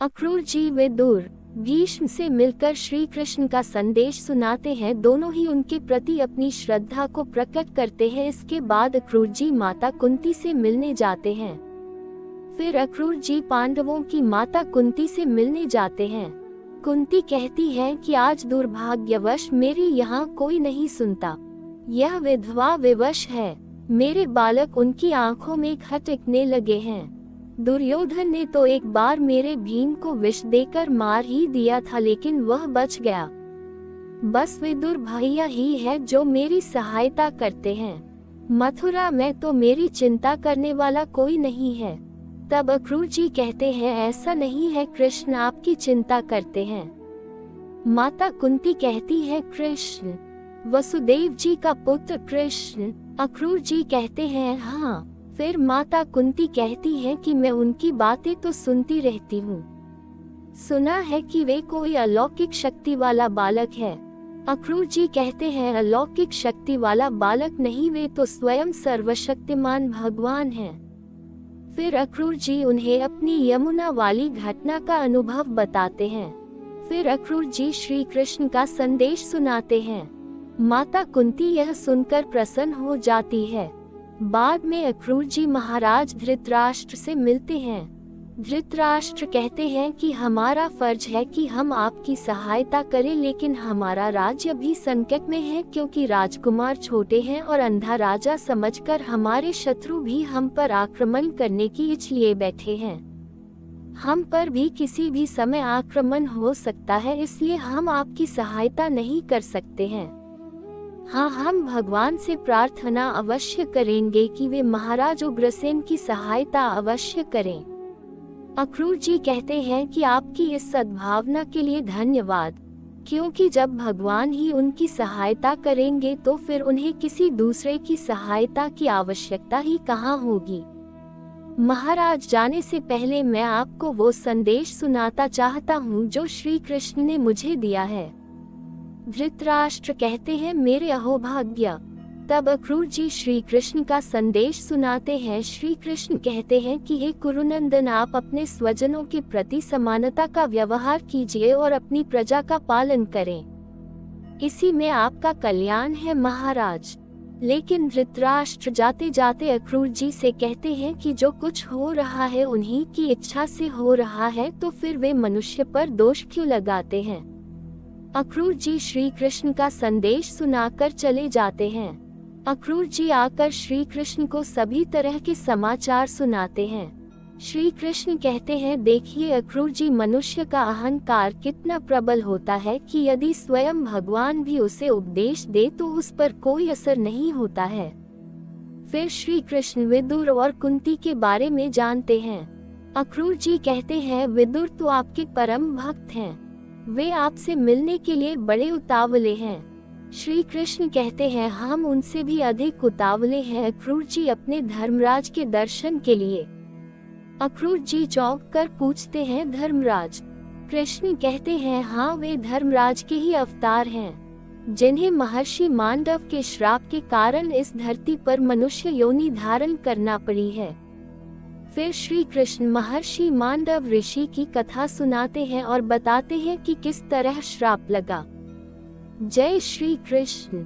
अक्रूर जी विदुर भीष्म से मिलकर श्री कृष्ण का संदेश सुनाते हैं। दोनों ही उनके प्रति अपनी श्रद्धा को प्रकट करते हैं। इसके बाद अक्रूर जी माता कुंती से मिलने जाते हैं। फिर अक्रूर जी पांडवों की माता कुंती से मिलने जाते हैं। कुंती कहती है कि आज दुर्भाग्यवश मेरी यहाँ कोई नहीं सुनता। यह विधवा विवश है। मेरे बालक उनकी आंखों में खटकने लगे हैं। दुर्योधन ने तो एक बार मेरे भीम को विष देकर मार ही दिया था, लेकिन वह बच गया। बस विदुर भैया ही है जो मेरी सहायता करते हैं। मथुरा में तो मेरी चिंता करने वाला कोई नहीं है। तब अक्रूर जी कहते हैं, ऐसा नहीं है, कृष्ण आपकी चिंता करते हैं। माता कुंती कहती है, कृष्ण वसुदेव जी का पुत्र कृष्ण। अक्रूर जी कहते हैं, हाँ। फिर माता कुंती कहती है कि मैं उनकी बातें तो सुनती रहती हूँ। सुना है कि वे कोई अलौकिक शक्ति वाला बालक है। अक्रूर जी कहते हैं, अलौकिक शक्ति वाला बालक नहीं, वे तो स्वयं सर्वशक्तिमान भगवान हैं। फिर अक्रूर जी उन्हें अपनी यमुना वाली घटना का अनुभव बताते हैं। फिर अक्रूर जी श्री कृष्ण का संदेश सुनाते हैं। माता कुंती यह सुनकर प्रसन्न हो जाती है। बाद में अक्रूर जी महाराज धृतराष्ट्र से मिलते हैं। धृतराष्ट्र कहते हैं कि हमारा फर्ज है कि हम आपकी सहायता करें, लेकिन हमारा राज्य भी संकट में है, क्योंकि राजकुमार छोटे हैं और अंधा राजा समझकर हमारे शत्रु भी हम पर आक्रमण करने की इच्छ लिए बैठे हैं। हम पर भी किसी भी समय आक्रमण हो सकता है, इसलिए हम आपकी सहायता नहीं कर सकते हैं। हाँ, हम भगवान से प्रार्थना अवश्य करेंगे कि वे महाराज उग्रसेन की सहायता अवश्य करें। अक्रूर जी कहते हैं कि आपकी इस सद्भावना के लिए धन्यवाद, क्योंकि जब भगवान ही उनकी सहायता करेंगे तो फिर उन्हें किसी दूसरे की सहायता की आवश्यकता ही कहाँ होगी। महाराज, जाने से पहले मैं आपको वो संदेश सुनाता चाहता हूँ जो श्री कृष्ण ने मुझे दिया है। धृतराष्ट्र कहते हैं, मेरे अहोभाग्य। तब अक्रूर जी श्री कृष्ण का संदेश सुनाते हैं। श्री कृष्ण कहते हैं कि हे कुरुनंदन, आप अपने स्वजनों के प्रति समानता का व्यवहार कीजिए और अपनी प्रजा का पालन करें। इसी में आपका कल्याण है महाराज। लेकिन धृतराष्ट्र जाते जाते अक्रूर जी से कहते हैं कि जो कुछ हो रहा है उन्हीं की इच्छा से हो रहा है, तो फिर वे मनुष्य पर दोष क्यों लगाते हैं। अक्रूर जी श्री कृष्ण का संदेश सुनाकर चले जाते हैं। अक्रूर जी आकर श्री कृष्ण को सभी तरह के समाचार सुनाते हैं। श्री कृष्ण कहते हैं, देखिए अक्रूर जी, मनुष्य का अहंकार कितना प्रबल होता है कि यदि स्वयं भगवान भी उसे उपदेश दे तो उस पर कोई असर नहीं होता है। फिर श्री कृष्ण विदुर और कुंती के बारे में जानते हैं। अक्रूर जी कहते हैं, विदुर तो आपके परम भक्त हैं, वे आपसे मिलने के लिए बड़े उतावले हैं। श्री कृष्ण कहते हैं, हम उनसे भी अधिक उतावले हैं अक्रूर जी, अपने धर्मराज के दर्शन के लिए। अक्रूर जी चौंक कर पूछते हैं, धर्मराज? कृष्ण कहते हैं, हाँ, वे धर्मराज के ही अवतार हैं, जिन्हें महर्षि मांडव के श्राप के कारण इस धरती पर मनुष्य योनि धारण करना पड़ी है। फिर श्री कृष्ण महर्षि मांडव ऋषि की कथा सुनाते हैं और बताते हैं कि किस तरह श्राप लगा। जय श्री कृष्ण।